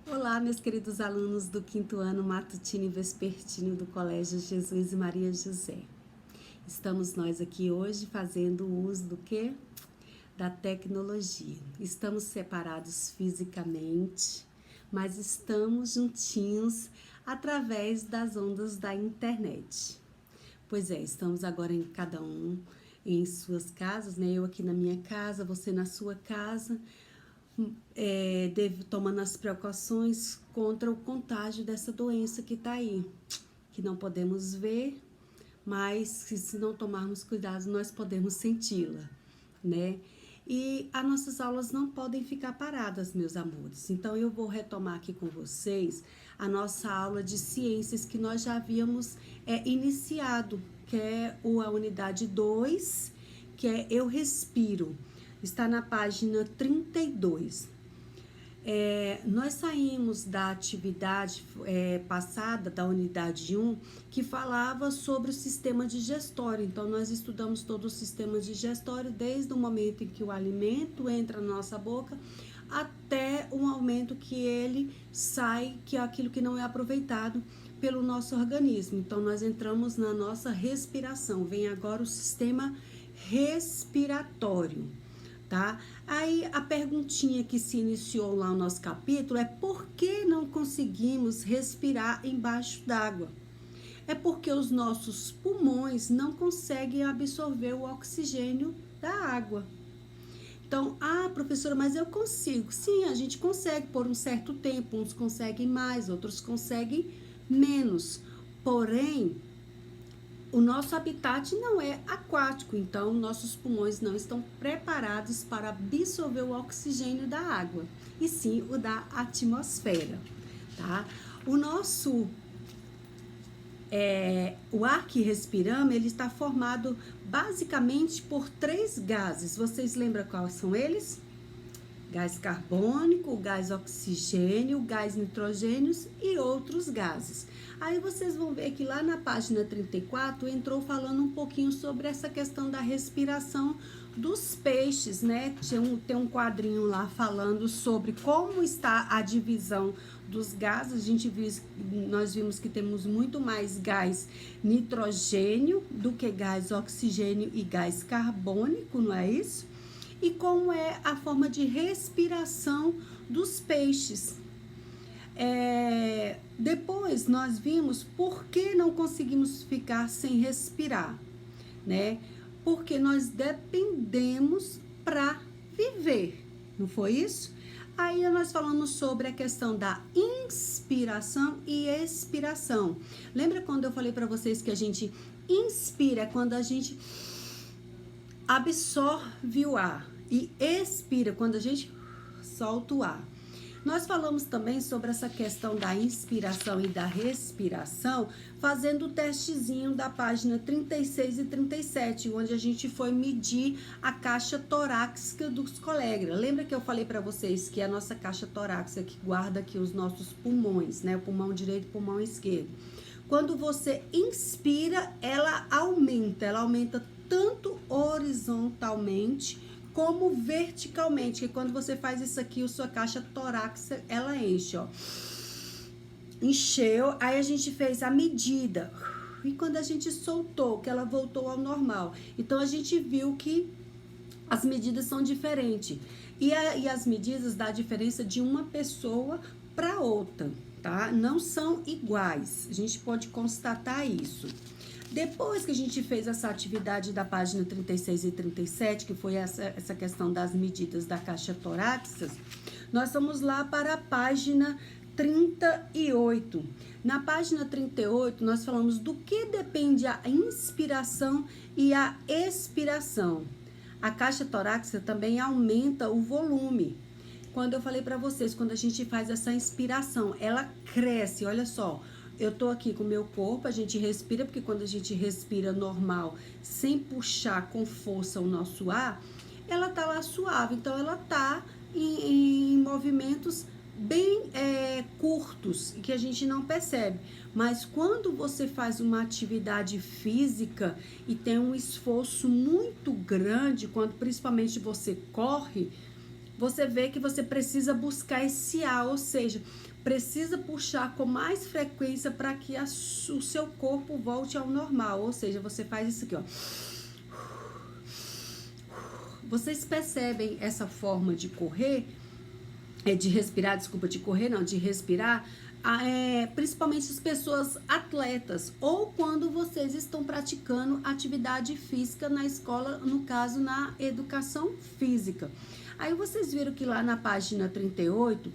Olá, meus queridos alunos do 5º ano matutino e vespertino do Colégio Jesus e Maria José. Estamos nós aqui hoje fazendo uso do quê? Da tecnologia. Estamos separados fisicamente, mas estamos juntinhos através das ondas da internet. Pois é, estamos agora em cada um em suas casas, né? Eu aqui na minha casa, você na sua casa, tomando as precauções contra o contágio dessa doença que está aí, que não podemos ver, mas se não tomarmos cuidado, nós podemos senti-la, né? E as nossas aulas não podem ficar paradas, meus amores. Então, eu vou retomar aqui com vocês a nossa aula de ciências que nós já havíamos iniciado, que é a unidade 2, que é Eu Respiro. Está na página 32. Nós saímos da atividade passada, da unidade 1, que falava sobre o sistema digestório. Então, nós estudamos todo o sistema digestório, desde o momento em que o alimento entra na nossa boca, até o momento que ele sai, que é aquilo que não é aproveitado pelo nosso organismo. Então, nós entramos na nossa respiração. Vem agora o sistema respiratório. Tá? Aí a perguntinha que se iniciou lá no nosso capítulo é: por que não conseguimos respirar embaixo d'água? É porque os nossos pulmões não conseguem absorver o oxigênio da água. Então, professora, mas eu consigo. Sim, a gente consegue por um certo tempo. Uns conseguem mais, outros conseguem menos. Porém, o nosso habitat não é aquático, então nossos pulmões não estão preparados para absorver o oxigênio da água, e sim o da atmosfera, tá? O ar que respiramos, ele está formado basicamente por 3 gases. Vocês lembram quais são eles? Gás carbônico, o gás oxigênio, o gás nitrogênio e outros gases. Aí vocês vão ver que lá na página 34 entrou falando um pouquinho sobre essa questão da respiração dos peixes, né? Tem um quadrinho lá falando sobre como está a divisão dos gases. Nós vimos que temos muito mais gás nitrogênio do que gás oxigênio e gás carbônico, não é isso? E como é a forma de respiração dos peixes. Depois nós vimos por que não conseguimos ficar sem respirar, né? Porque nós dependemos para viver, não foi isso? Aí nós falamos sobre a questão da inspiração e expiração. Lembra quando eu falei para vocês que a gente inspira quando a gente absorve o ar e expira quando a gente solta o ar. Nós falamos também sobre essa questão da inspiração e da respiração, fazendo o testezinho da página 36 e 37, onde a gente foi medir a caixa torácica dos colegas. Lembra que eu falei para vocês que a nossa caixa torácica que guarda aqui os nossos pulmões, né? O pulmão direito e o pulmão esquerdo. Quando você inspira, ela aumenta tanto horizontalmente como verticalmente, que quando você faz isso aqui, a sua caixa torácica, ela enche, ó. Encheu, aí a gente fez a medida. E quando a gente soltou, que ela voltou ao normal. Então, a gente viu que as medidas são diferentes. E as medidas dá diferença de uma pessoa para outra, tá? Não são iguais. A gente pode constatar isso. Depois que a gente fez essa atividade da página 36 e 37, que foi essa questão das medidas da caixa torácica, nós vamos lá para a página 38. Na página 38, nós falamos do que depende a inspiração e a expiração. A caixa torácica também aumenta o volume. Quando eu falei para vocês, quando a gente faz essa inspiração, ela cresce, olha só. Eu tô aqui com o meu corpo, a gente respira, porque quando a gente respira normal, sem puxar com força o nosso ar, ela tá lá suave. Então, ela tá em movimentos bem curtos, que a gente não percebe. Mas quando você faz uma atividade física e tem um esforço muito grande, quando principalmente você corre, você vê que você precisa buscar esse ar, ou seja, precisa puxar com mais frequência para que o seu corpo volte ao normal. Ou seja, você faz isso aqui, ó. Vocês percebem essa forma de correr, de respirar, desculpa, de correr não, de respirar, principalmente as pessoas atletas, ou quando vocês estão praticando atividade física na escola, no caso, na educação física. Aí vocês viram que lá na página 38,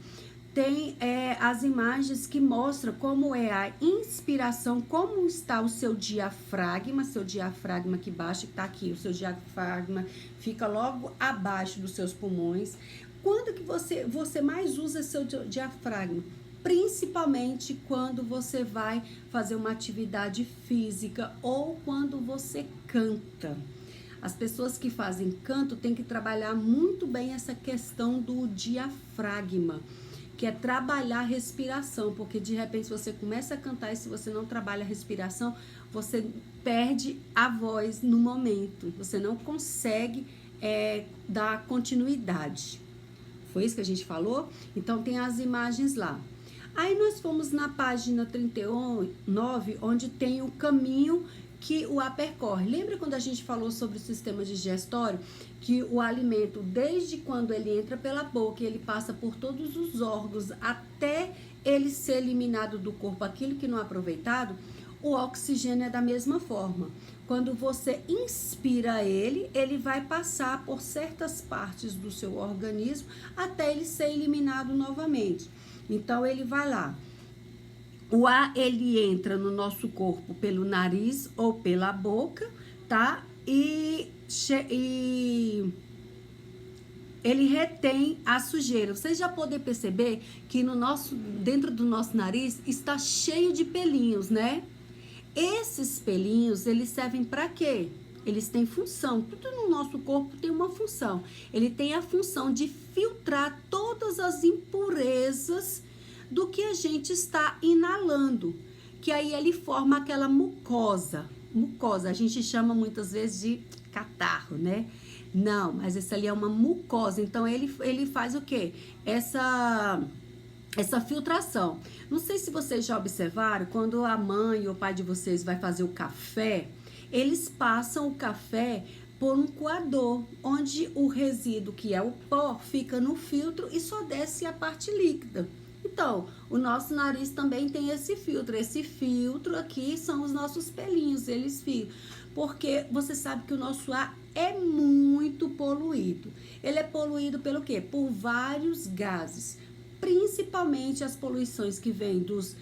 tem as imagens que mostram como é a inspiração, como está o seu diafragma que baixa, que tá aqui, o seu diafragma fica logo abaixo dos seus pulmões. Quando que você mais usa seu diafragma? Principalmente quando você vai fazer uma atividade física ou quando você canta. As pessoas que fazem canto têm que trabalhar muito bem essa questão do diafragma, que é trabalhar a respiração, porque de repente você começa a cantar e se você não trabalha a respiração, você perde a voz no momento, você não consegue dar continuidade. Foi isso que a gente falou? Então tem as imagens lá. Aí nós fomos na página 39, onde tem o caminho que o ar percorre. Lembra quando a gente falou sobre o sistema digestório? Que o alimento, desde quando ele entra pela boca, ele passa por todos os órgãos até ele ser eliminado do corpo, aquilo que não é aproveitado, o oxigênio é da mesma forma. Quando você inspira ele vai passar por certas partes do seu organismo até ele ser eliminado novamente. Então, ele vai lá. O ar, ele entra no nosso corpo pelo nariz ou pela boca, tá? E ele retém a sujeira. Vocês já podem perceber que dentro do nosso nariz está cheio de pelinhos, né? Esses pelinhos, eles servem para quê? Eles têm função. Tudo no nosso corpo tem uma função. Ele tem a função de filtrar todas as impurezas do que a gente está inalando, que aí ele forma aquela mucosa. Mucosa, a gente chama muitas vezes de catarro, né? Não, mas essa ali é uma mucosa. Então, ele faz o quê? Essa filtração. Não sei se vocês já observaram, quando a mãe ou o pai de vocês vai fazer o café, eles passam o café por um coador, onde o resíduo, que é o pó, fica no filtro e só desce a parte líquida. Então, o nosso nariz também tem esse filtro. Esse filtro aqui são os nossos pelinhos, eles ficam. Porque você sabe que o nosso ar é muito poluído. Ele é poluído pelo quê? Por vários gases. Principalmente as poluições que vêm dos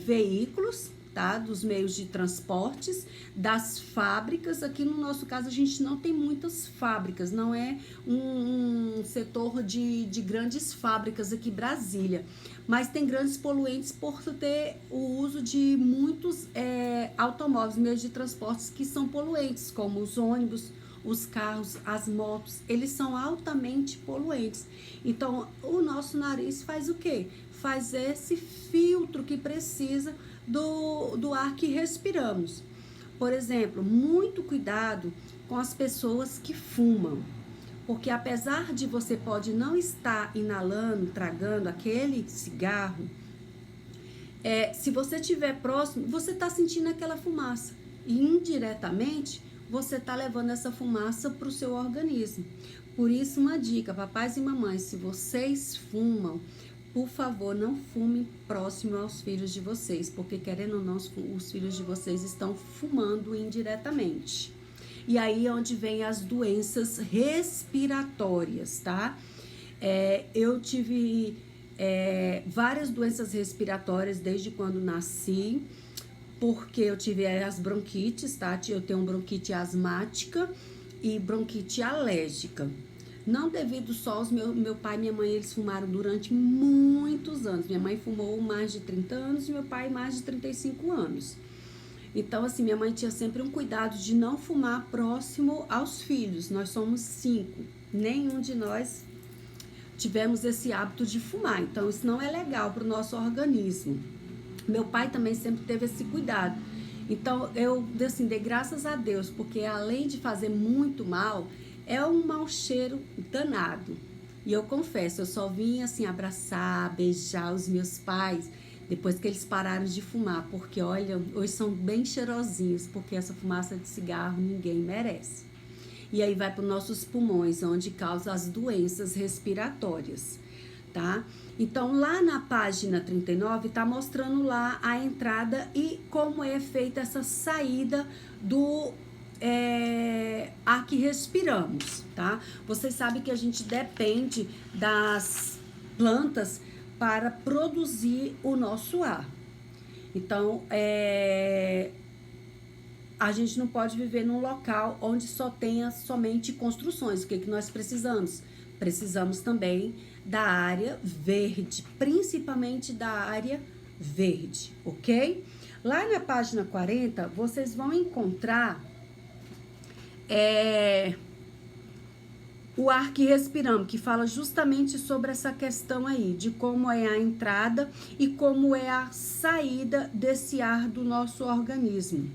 veículos, tá? Dos meios de transportes, das fábricas. Aqui no nosso caso a gente não tem muitas fábricas, não é um setor de grandes fábricas aqui em Brasília, mas tem grandes poluentes por ter o uso de muitos automóveis, meios de transportes que são poluentes, como os ônibus, os carros, as motos, eles são altamente poluentes. Então, o nosso nariz faz o quê? Faz esse filtro que precisa do ar que respiramos. Por exemplo, muito cuidado com as pessoas que fumam, porque apesar de você pode não estar inalando, tragando aquele cigarro, se você estiver próximo, você está sentindo aquela fumaça e indiretamente você está levando essa fumaça para o seu organismo. Por isso, uma dica, papais e mamães, se vocês fumam, por favor, não fumem próximo aos filhos de vocês, porque querendo ou não, os filhos de vocês estão fumando indiretamente. E aí é onde vem as doenças respiratórias, tá? Eu tive várias doenças respiratórias desde quando nasci, porque eu tive as bronquites, tá? Eu tenho bronquite asmática e bronquite alérgica. Não devido só aos meu pai e minha mãe, eles fumaram durante muitos anos. Minha mãe fumou mais de 30 anos e meu pai mais de 35 anos. Então, assim, minha mãe tinha sempre um cuidado de não fumar próximo aos filhos. Nós somos 5. Nenhum de nós tivemos esse hábito de fumar. Então, isso não é legal para o nosso organismo. Meu pai também sempre teve esse cuidado. Então, eu assim, dei graças a Deus, porque além de fazer muito mal, é um mau cheiro danado. E eu confesso, eu só vim assim abraçar, beijar os meus pais depois que eles pararam de fumar, porque olha, hoje são bem cheirosinhos, porque essa fumaça de cigarro ninguém merece. E aí vai para os nossos pulmões, onde causa as doenças respiratórias, tá? Então, lá na página 39, tá mostrando lá a entrada e como é feita essa saída do ar que respiramos, tá? Vocês sabem que a gente depende das plantas para produzir o nosso ar. Então, a gente não pode viver num local onde só tenha somente construções. O que nós precisamos? Precisamos também da área verde, principalmente da área verde, ok? Lá na página 40, vocês vão encontrar o ar que respiramos, que fala justamente sobre essa questão aí, de como é a entrada e como é a saída desse ar do nosso organismo,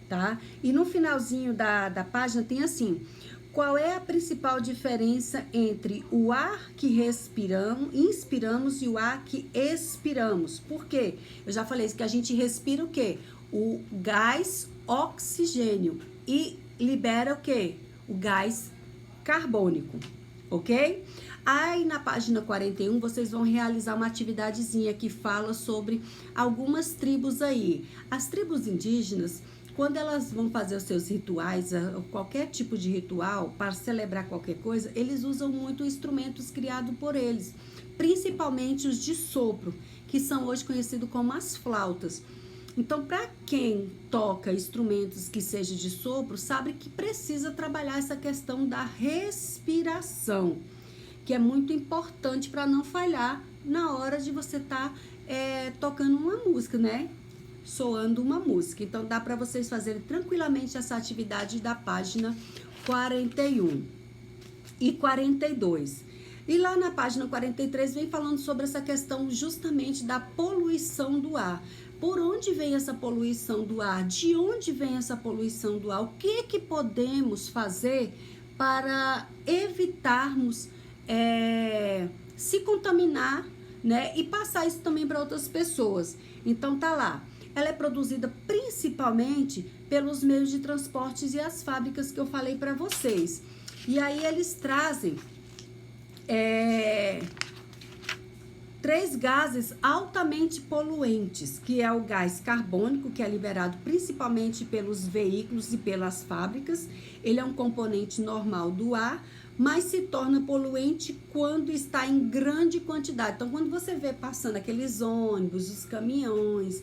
tá? E no finalzinho da página tem assim: qual é a principal diferença entre o ar que respiramos, inspiramos e o ar que expiramos? Por quê? Eu já falei isso, que a gente respira o quê? O gás oxigênio e libera o quê? O gás carbônico, ok? Aí na página 41 vocês vão realizar uma atividadezinha que fala sobre algumas tribos aí. As tribos indígenas, quando elas vão fazer os seus rituais, qualquer tipo de ritual, para celebrar qualquer coisa, eles usam muito instrumentos criados por eles, principalmente os de sopro, que são hoje conhecidos como as flautas. Então, para quem toca instrumentos que sejam de sopro, sabe que precisa trabalhar essa questão da respiração, que é muito importante para não falhar na hora de você estar tocando uma música, né? Soando uma música. Então, dá para vocês fazerem tranquilamente essa atividade da página 41 e 42. E lá na página 43 vem falando sobre essa questão justamente da poluição do ar. Por onde vem essa poluição do ar? De onde vem essa poluição do ar? O que podemos fazer para evitarmos se contaminar, né? E passar isso também para outras pessoas. Então tá lá. Ela é produzida principalmente pelos meios de transportes e as fábricas que eu falei para vocês. E aí eles trazem 3 gases altamente poluentes, que é o gás carbônico, que é liberado principalmente pelos veículos e pelas fábricas. Ele é um componente normal do ar, mas se torna poluente quando está em grande quantidade. Então, quando você vê passando aqueles ônibus, os caminhões,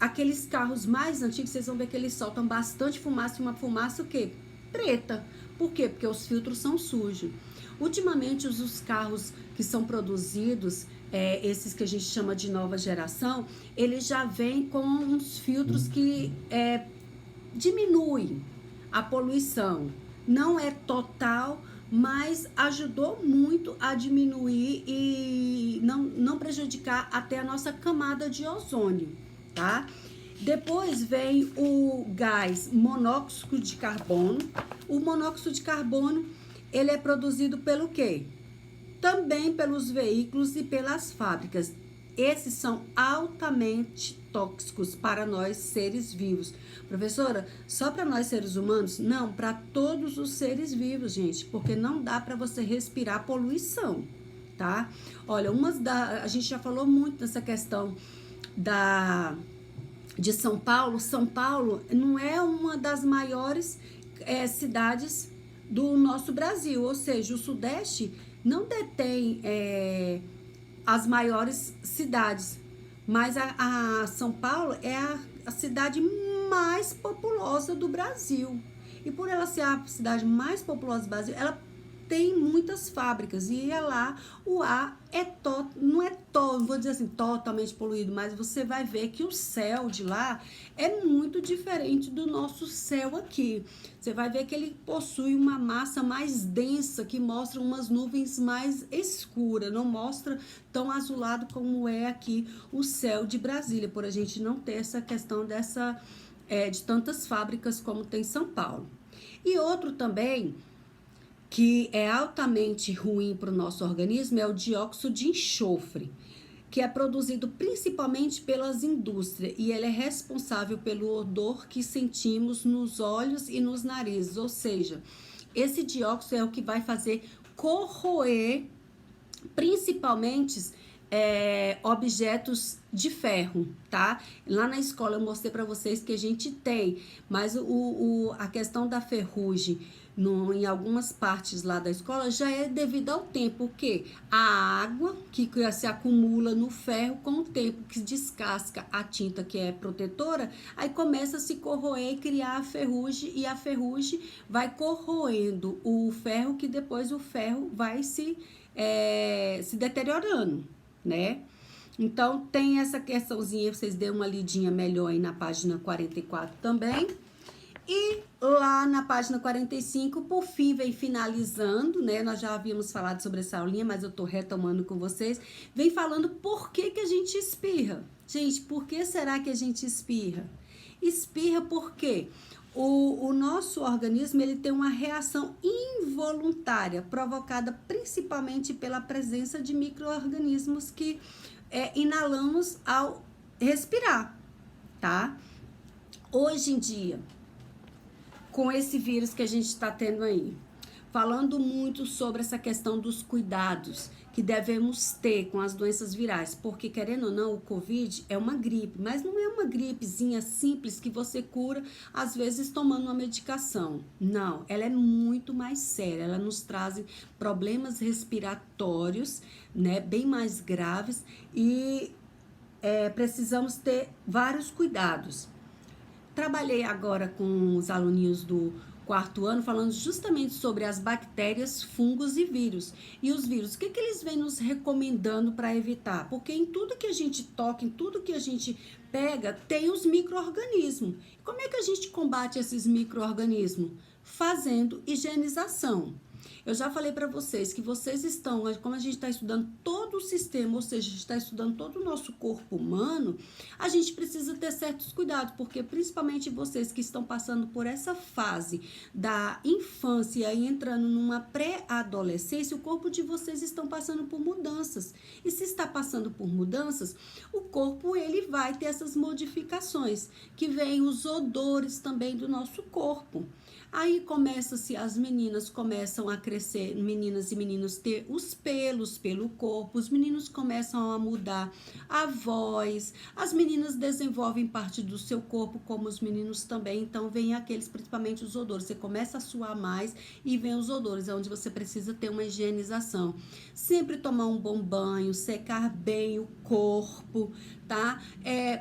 aqueles carros mais antigos, vocês vão ver que eles soltam bastante fumaça, e uma fumaça o quê? Preta. Por quê? Porque os filtros são sujos. Ultimamente, os carros que são produzidos, esses que a gente chama de nova geração, eles já vêm com uns filtros que diminuem a poluição. Não é total, mas ajudou muito a diminuir e não prejudicar até a nossa camada de ozônio, tá? Depois vem o gás monóxido de carbono. O monóxido de carbono, ele é produzido pelo quê? Também pelos veículos e pelas fábricas. Esses são altamente tóxicos para nós seres vivos. Professora, só para nós seres humanos? Não, para todos os seres vivos, gente, porque não dá para você respirar poluição, tá? Olha, a gente já falou muito dessa questão de São Paulo. São Paulo não é uma das maiores cidades do nosso Brasil, ou seja, o Sudeste não detém as maiores cidades, mas a São Paulo é a cidade mais populosa do Brasil. E por ela ser a cidade mais populosa do Brasil, ela tem muitas fábricas e lá o ar não é vou dizer assim, totalmente poluído, mas você vai ver que o céu de lá é muito diferente do nosso céu aqui. Você vai ver que ele possui uma massa mais densa, que mostra umas nuvens mais escuras, não mostra tão azulado como é aqui o céu de Brasília, por a gente não ter essa questão de tantas fábricas como tem em São Paulo. E outro também que é altamente ruim para o nosso organismo é o dióxido de enxofre, que é produzido principalmente pelas indústrias e ele é responsável pelo odor que sentimos nos olhos e nos narizes, ou seja, esse dióxido é o que vai fazer corroer principalmente objetos de ferro, tá? Lá na escola eu mostrei para vocês que a gente tem, mas a questão da ferrugem em algumas partes lá da escola já é devido ao tempo, que a água que se acumula no ferro com o tempo que descasca a tinta que é protetora, aí começa a se corroer e criar a ferrugem, e a ferrugem vai corroendo o ferro, que depois o ferro vai se deteriorando, né? Então, tem essa questãozinha, vocês dêem uma lidinha melhor aí na página 44 também. E lá na página 45, por fim, vem finalizando, né? Nós já havíamos falado sobre essa aulinha, mas eu tô retomando com vocês. Vem falando por que que a gente espirra. Gente, por que será que a gente espirra? Espirra porque o nosso organismo, ele tem uma reação involuntária, provocada principalmente pela presença de micro-organismos que inalamos ao respirar, tá? Hoje em dia, com esse vírus que a gente está tendo aí, falando muito sobre essa questão dos cuidados que devemos ter com as doenças virais, porque querendo ou não, o Covid é uma gripe, mas não é uma gripezinha simples que você cura, às vezes tomando uma medicação. Não, ela é muito mais séria, ela nos traz problemas respiratórios, né, bem mais graves, e precisamos ter vários cuidados. Trabalhei agora com os aluninhos do quarto ano, falando justamente sobre as bactérias, fungos e vírus. E os vírus, o que eles vêm nos recomendando para evitar? Porque em tudo que a gente toca, em tudo que a gente pega, tem os micro-organismos. Como é que a gente combate esses micro-organismos? Fazendo higienização. Eu já falei para vocês que vocês estão, como a gente está estudando todo o sistema, ou seja, a gente está estudando todo o nosso corpo humano, a gente precisa ter certos cuidados, porque principalmente vocês que estão passando por essa fase da infância e entrando numa pré-adolescência, o corpo de vocês estão passando por mudanças. E se está passando por mudanças, o corpo ele vai ter essas modificações, que vêm os odores também do nosso corpo. Aí as meninas começam a crescer, meninas e meninos ter os pelos pelo corpo, os meninos começam a mudar a voz, as meninas desenvolvem parte do seu corpo como os meninos também, então vem principalmente os odores, você começa a suar mais e vem os odores, é onde você precisa ter uma higienização. Sempre tomar um bom banho, secar bem o corpo, tá?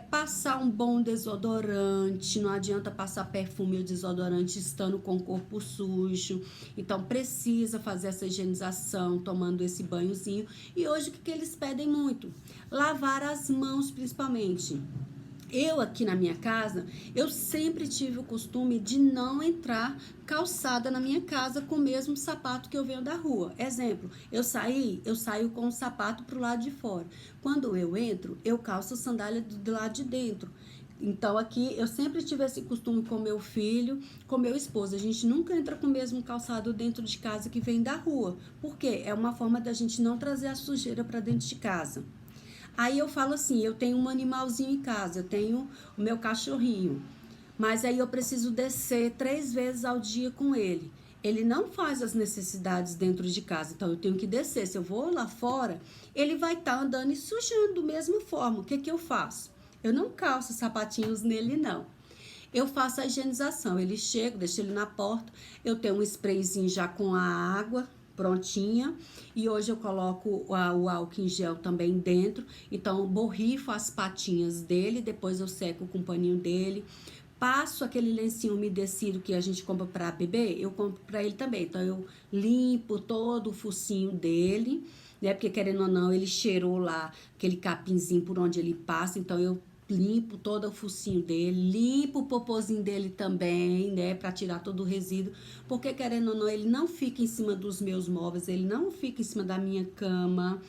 Passar um bom desodorante, não adianta passar perfume ou desodorante estando com o corpo sujo, então precisa fazer essa higienização, tomando esse banhozinho. E hoje o que eles pedem muito? Lavar as mãos, principalmente. Eu aqui na minha casa, eu sempre tive o costume de não entrar calçada na minha casa com o mesmo sapato que eu venho da rua. Exemplo, eu saio com o sapato pro lado de fora. Quando eu entro, eu calço a sandália do lado de dentro. Então aqui eu sempre tive esse costume com meu filho, com meu esposo. A gente nunca entra com o mesmo calçado dentro de casa que vem da rua. Por quê? É uma forma da gente não trazer a sujeira para dentro de casa. Aí eu falo assim, eu tenho um animalzinho em casa, eu tenho o meu cachorrinho, mas aí eu preciso descer 3 vezes ao dia com ele. Ele não faz as necessidades dentro de casa, então eu tenho que descer. Se eu vou lá fora, ele vai estar andando e sujando da mesma forma. O que eu faço? Eu não calço sapatinhos nele, não. Eu faço a higienização. Ele chega, deixo ele na porta, eu tenho um sprayzinho já com a água prontinha, e hoje eu coloco o álcool em gel também dentro, então eu borrifo as patinhas dele, depois eu seco com o paninho dele, passo aquele lencinho umedecido que a gente compra para bebê, eu compro para ele também, então eu limpo todo o focinho dele, né, porque querendo ou não, ele cheirou lá aquele capinzinho por onde ele passa, então eu limpo todo o focinho dele, limpo o popozinho dele também, né, para tirar todo o resíduo, porque querendo ou não, ele não fica em cima dos meus móveis, ele não fica em cima da minha cama,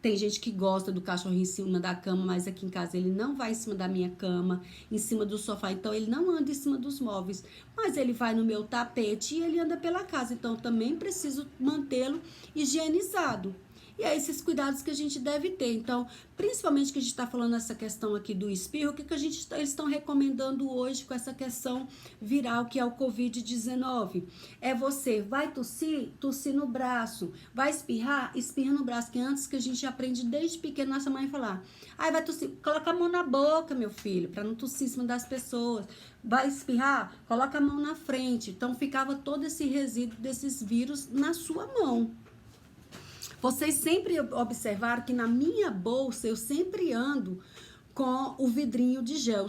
Tem gente que gosta do cachorro em cima da cama, mas aqui em casa ele não vai em cima da minha cama, em cima do sofá, então ele não anda em cima dos móveis, mas ele vai no meu tapete e ele anda pela casa, então eu também preciso mantê-lo higienizado. E é esses cuidados que a gente deve ter. Então, principalmente que a gente está falando essa questão aqui do espirro, o que eles estão recomendando hoje com essa questão viral que é o Covid-19? É você vai tossir, tossir no braço. Vai espirrar, espirra no braço. Que antes que a gente aprende desde pequeno, nossa mãe falar. Aí vai tossir, coloca a mão na boca, meu filho, para não tossir em cima das pessoas. Vai espirrar, coloca a mão na frente. Então, ficava todo esse resíduo desses vírus na sua mão. Vocês sempre observaram que na minha bolsa eu sempre ando com o vidrinho de gel,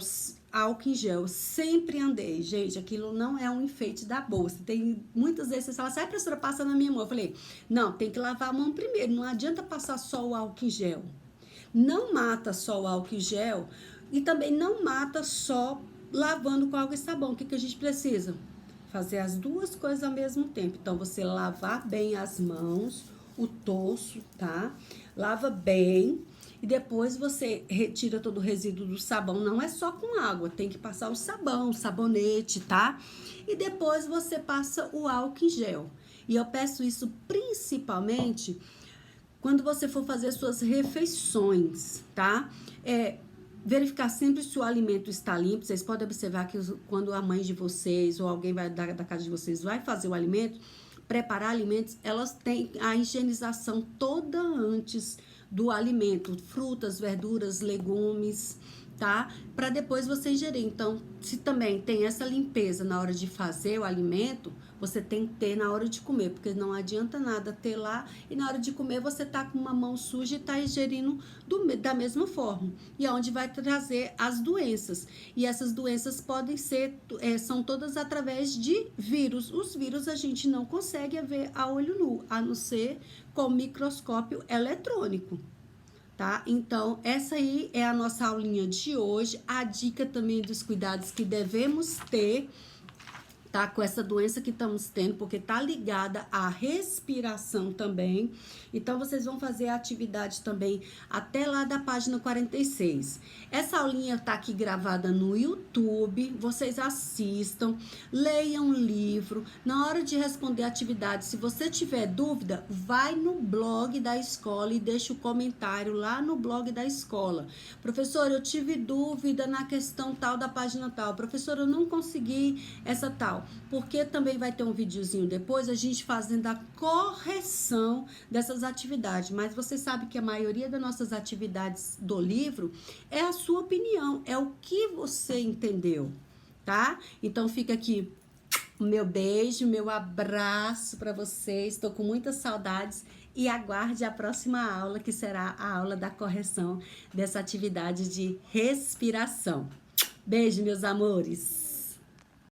álcool em gel. Sempre andei, gente. Aquilo não é um enfeite da bolsa. Tem muitas vezes você fala assim, professora, passa na minha mão. Eu falei, não, tem que lavar a mão primeiro. Não adianta passar só o álcool em gel. Não mata só o álcool em gel e também não mata só lavando com água e sabão. O que a gente precisa? Fazer as duas coisas ao mesmo tempo. Então, você lavar bem as mãos, o torso, tá? Lava bem e depois você retira todo o resíduo do sabão. Não é só com água, tem que passar o sabão, o sabonete, tá? E depois você passa o álcool em gel. E eu peço isso principalmente quando você for fazer suas refeições, tá? Verificar sempre se o alimento está limpo. Vocês podem observar que quando a mãe de vocês ou alguém da casa de vocês vai fazer o alimento, preparar alimentos, elas têm a higienização toda antes do alimento, frutas, verduras, legumes, tá? Para depois você ingerir. Então, se também tem essa limpeza na hora de fazer o alimento, você tem que ter na hora de comer, porque não adianta nada ter lá e na hora de comer você tá com uma mão suja e tá ingerindo da mesma forma. E é onde vai trazer as doenças. E essas doenças podem ser, são todas através de vírus. Os vírus a gente não consegue ver a olho nu, a não ser com microscópio eletrônico. Tá? Então, essa aí é a nossa aulinha de hoje. A dica também dos cuidados que devemos ter, tá? Com essa doença que estamos tendo, porque tá ligada à respiração também. Então, vocês vão fazer a atividade também até lá da página 46. Essa aulinha tá aqui gravada no YouTube. Vocês assistam, leiam um livro. Na hora de responder a atividade, se você tiver dúvida, vai no blog da escola e deixa o comentário lá no blog da escola. Professor, eu tive dúvida na questão tal da página tal. Professor, eu não consegui essa tal. Porque também vai ter um videozinho depois, a gente fazendo a correção dessas atividades. Mas você sabe que a maioria das nossas atividades do livro é a sua opinião, é o que você entendeu, tá? Então fica aqui o meu beijo, meu abraço para vocês. Estou com muitas saudades e aguarde a próxima aula, que será a aula da correção dessa atividade de respiração. Beijo, meus amores!